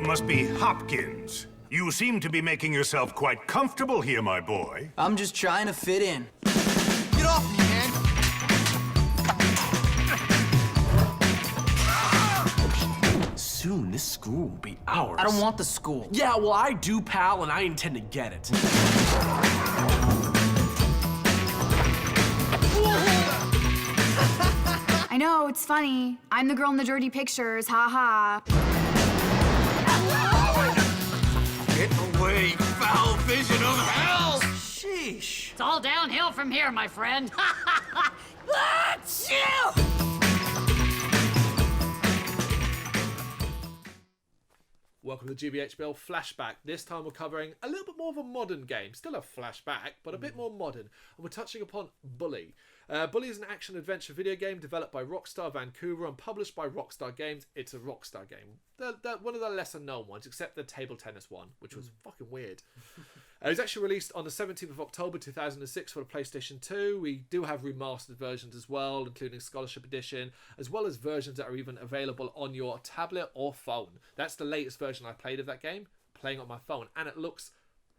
must be Hopkins. You seem to be making yourself quite comfortable here, my boy. I'm just trying to fit in. Get off me, man! Soon, this school will be ours. I don't want the school. Yeah, well, I do, pal, and I intend to get it. I know, it's funny. I'm the girl in the dirty pictures, ha ha. Get away, foul vision of hell! Sheesh. It's all downhill from here, my friend. That's you! Welcome to GBHBL Flashback. This time we're covering a little bit more of a modern game. Still a flashback, but a bit more modern. And we're touching upon Bully. Bully is an action-adventure video game developed by Rockstar Vancouver and published by Rockstar Games. It's a Rockstar game. One of the lesser-known ones, except the table tennis one, which was fucking weird. It was actually released on the 17th of October 2006 for the PlayStation 2. We do have remastered versions as well, including Scholarship Edition, as well as versions that are even available on your tablet or phone. That's the latest version I played of that game, playing on my phone, and it looks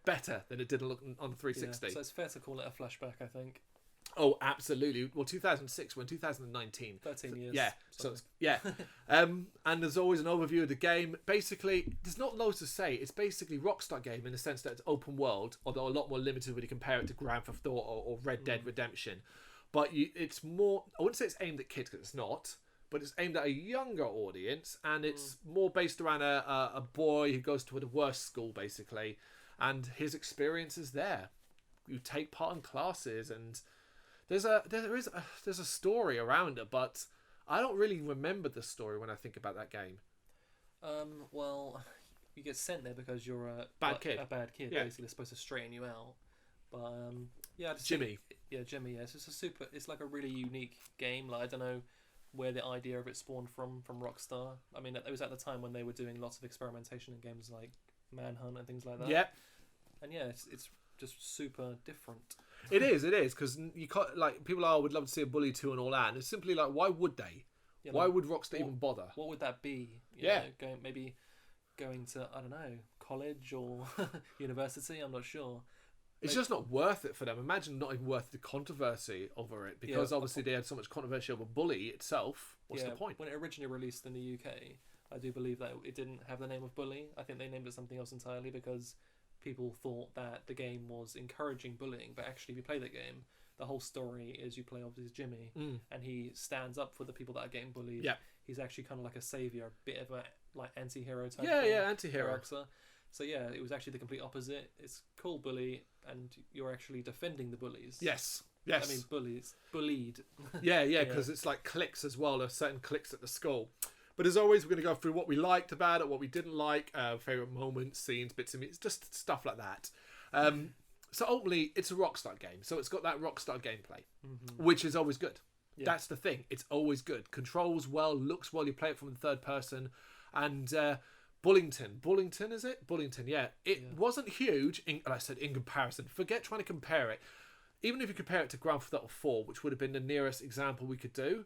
better than it did look on the 360. Yeah, so it's fair to call it a flashback, I think. Oh, absolutely. Well, 2006, we're in 2019. 13 years. Yeah. So it's, yeah. And there's always an overview of the game. Basically, there's not loads to say. It's basically Rockstar game in the sense that it's open world, although a lot more limited when you compare it to Grand Theft Auto or Red Dead Redemption. But it's more, I wouldn't say it's aimed at kids, because it's not, but it's aimed at a younger audience, and it's more based around a boy who goes to the worst school, basically, and his experiences there. You take part in classes, and there's a story around it, but I don't really remember the story when I think about that game. Well, you get sent there because you're a bad kid. A bad kid. Yeah. Basically, they're supposed to straighten you out. But yeah, I just Jimmy. Jimmy. Yeah, it's like a really unique game. Like, I don't know where the idea of it spawned from Rockstar. I mean, it was at the time when they were doing lots of experimentation in games like Manhunt and things like that. Yep. And yeah, it's just super different. It is, because you can't, like, people would love to see a Bully 2 and all that, and it's simply like, why would they? Yeah, why like, would Rockstar even bother? What would that be? You Yeah. know, going to, I don't know, college or university, I'm not sure. It's just not worth it for them. Imagine not even worth the controversy over it, because obviously they had so much controversy over Bully itself. What's the point? When it originally released in the UK, I do believe that it didn't have the name of Bully. I think they named it something else entirely because people thought that the game was encouraging bullying, but actually if you play the game, the whole story is you play obviously Jimmy, and he stands up for the people that are getting bullied. Yeah. He's actually kind of like a saviour, a bit of a like anti-hero type anti-hero character. So yeah, it was actually the complete opposite. It's called Bully, and you're actually defending the bullies. Yes. I mean, bullied. Yeah, because it's like cliques as well. There's certain cliques at the school. But as always, we're going to go through what we liked about it, what we didn't like, favourite moments, scenes, bits of it, just stuff like that. So ultimately, it's a Rockstar game. So it's got that Rockstar gameplay, which is always good. Yeah. That's the thing. It's always good. Controls well, looks well. You play it from the third person. And Bullington, is it? Bullington, yeah. It wasn't huge, in comparison. Forget trying to compare it. Even if you compare it to Grand Theft Auto 4, which would have been the nearest example we could do,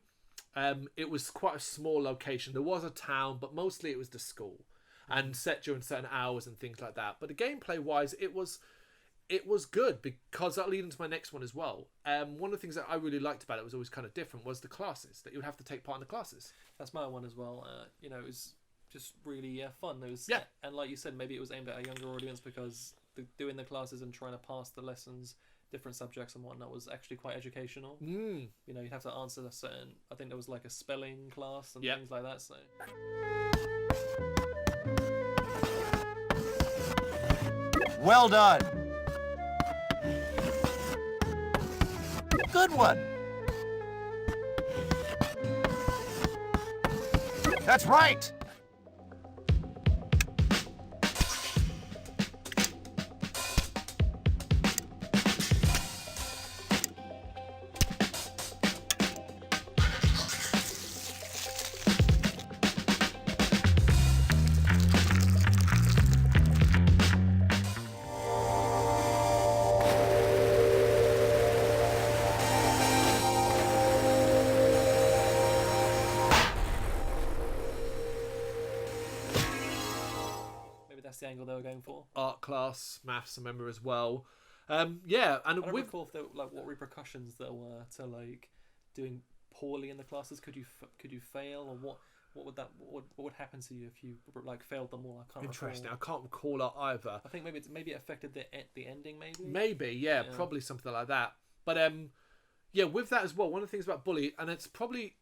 it was quite a small location. There was a town, but mostly it was the school and set during certain hours and things like that. But the gameplay wise, it was good, because that leads into my next one as well. One of the things that I really liked about it was always kind of different was the classes, that you would have to take part in the classes. That's my one as well. It was just really fun. It was, and like you said, maybe it was aimed at a younger audience because doing the classes and trying to pass the lessons, different subjects and whatnot, was actually quite educational. You know, you'd have to answer a certain, I think there was like a spelling class and things like that. So Well done! Good one! That's right! the angle they were going for. Art class, maths, I remember as well. Yeah, and I don't with recall if there, like what repercussions there were to like doing poorly in the classes. Could you fail, or what would happen to you if you like failed them all? I can't interesting. recall. I can't recall it either. I think maybe it affected the ending. Maybe, yeah, probably something like that. But yeah, with that as well, one of the things about Bully, and it's probably,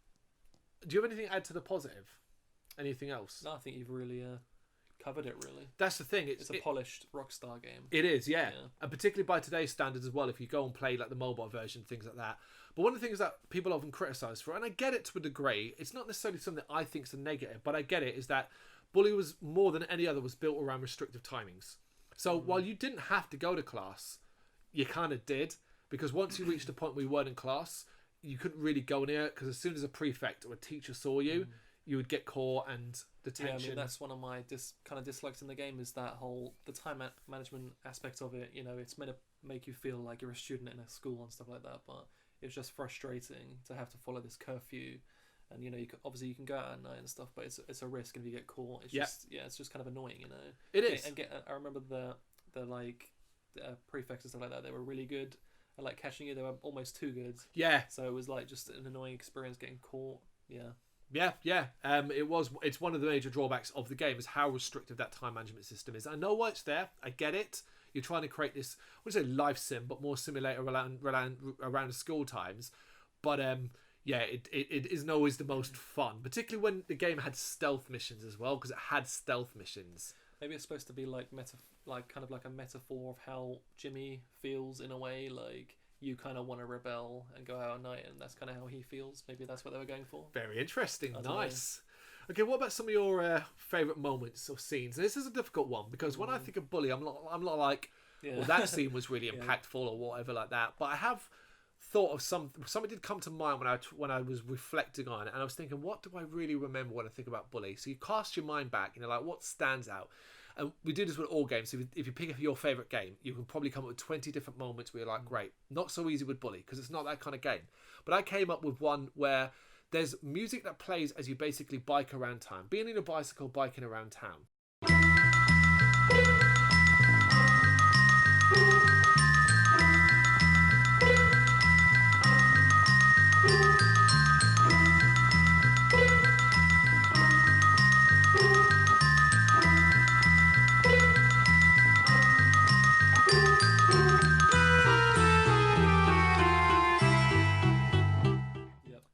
do you have anything to add to the positive? Anything else? No, I think you've really covered it. Really, that's the thing. It's a polished Rockstar game. It is, yeah, and particularly by today's standards as well. If you go and play like the mobile version, things like that. But one of the things that people often criticise for, and I get it to a degree, it's not necessarily something that I think is a negative, but I get it, is that Bully was more than any other was built around restrictive timings. So while you didn't have to go to class, you kind of did, because once you reached a point where you weren't in class, you couldn't really go near it, because as soon as a prefect or a teacher saw you, you would get caught and detention. Yeah, I mean, that's one of my kind of dislikes in the game, is that whole the time management aspect of it. You know, it's meant to make you feel like you're a student in a school and stuff like that, but it's just frustrating to have to follow this curfew. And you know, obviously you can go out at night and stuff, but it's a risk if you get caught. It's it's just kind of annoying, you know. It is. And I remember the prefects and stuff like that. They were really good at like catching you. They were almost too good. Yeah. So it was like just an annoying experience getting caught. Yeah. Yeah. It's one of the major drawbacks of the game is how restrictive that time management system is. I know why it's there. I get it. You're trying to create this, I wouldn't say life sim, but more simulator around school times. But yeah, it isn't always the most fun, particularly when the game had stealth missions as well, because it had stealth missions. Maybe it's supposed to be like kind of like a metaphor of how Jimmy feels in a way, like you kind of want to rebel and go out at night, and that's kind of how he feels. Maybe that's what they were going for. Very interesting. Nice. Okay, what about some of your favourite moments or scenes? And this is a difficult one, because when I think of Bully, I'm not like, well, that scene was really impactful or whatever like that. But I have thought of something did come to mind when I was reflecting on it, and I was thinking, what do I really remember when I think about Bully? So you cast your mind back, and you're like, what stands out? And we do this with all games. So if you pick up your favourite game, you can probably come up with 20 different moments where you're like, great. Not so easy with Bully, because it's not that kind of game. But I came up with one where there's music that plays as you basically bike around town. Being in a bicycle, biking around town.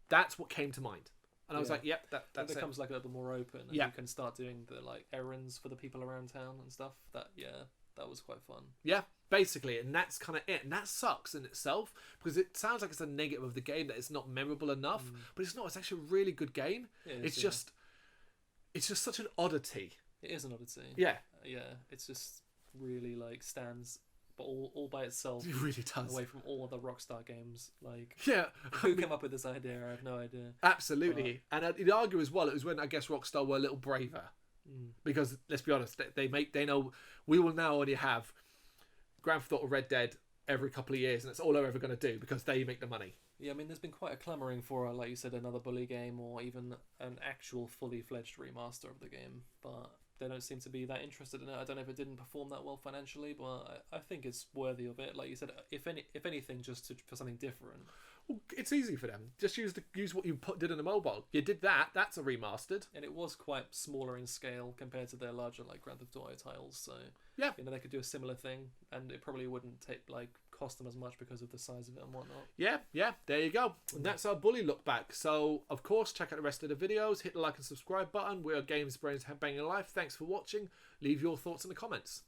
That's what came to mind. And I was like, yep, that becomes like a little more open, and you can start doing the like errands for the people around town and stuff. That was quite fun. Yeah, basically, and that's kind of it. And that sucks in itself, because it sounds like it's a negative of the game, that it's not memorable enough, but it's not. It's actually a really good game. It's just such an oddity. It is an oddity. Yeah. It's just really like stands, but all by itself. It really does. Away from all other Rockstar games. Like, yeah, who came up with this idea? I have no idea. Absolutely. And I'd argue as well, it was when I guess Rockstar were a little braver, because let's be honest, they know we will now only have Grand Theft Auto, Red Dead every couple of years, and that's all they're ever going to do, because they make the money. Yeah, I mean, there's been quite a clamouring for, like you said, another Bully game, or even an actual fully fledged remaster of the game, but they don't seem to be that interested in it. I don't know if it didn't perform that well financially, but I think it's worthy of it. Like you said, if anything, just for something different. Well, it's easy for them. Just use what you did in the mobile. You did that. That's a remastered. And it was quite smaller in scale compared to their larger like Grand Theft Auto titles. So yeah, you know, they could do a similar thing, and it probably wouldn't cost them as much because of the size of it and whatnot. Yeah. There you go. And that's our Bully look back. So of course, check out the rest of the videos. Hit the like and subscribe button. We are Games Brains Banging Life. Thanks for watching. Leave your thoughts in the comments.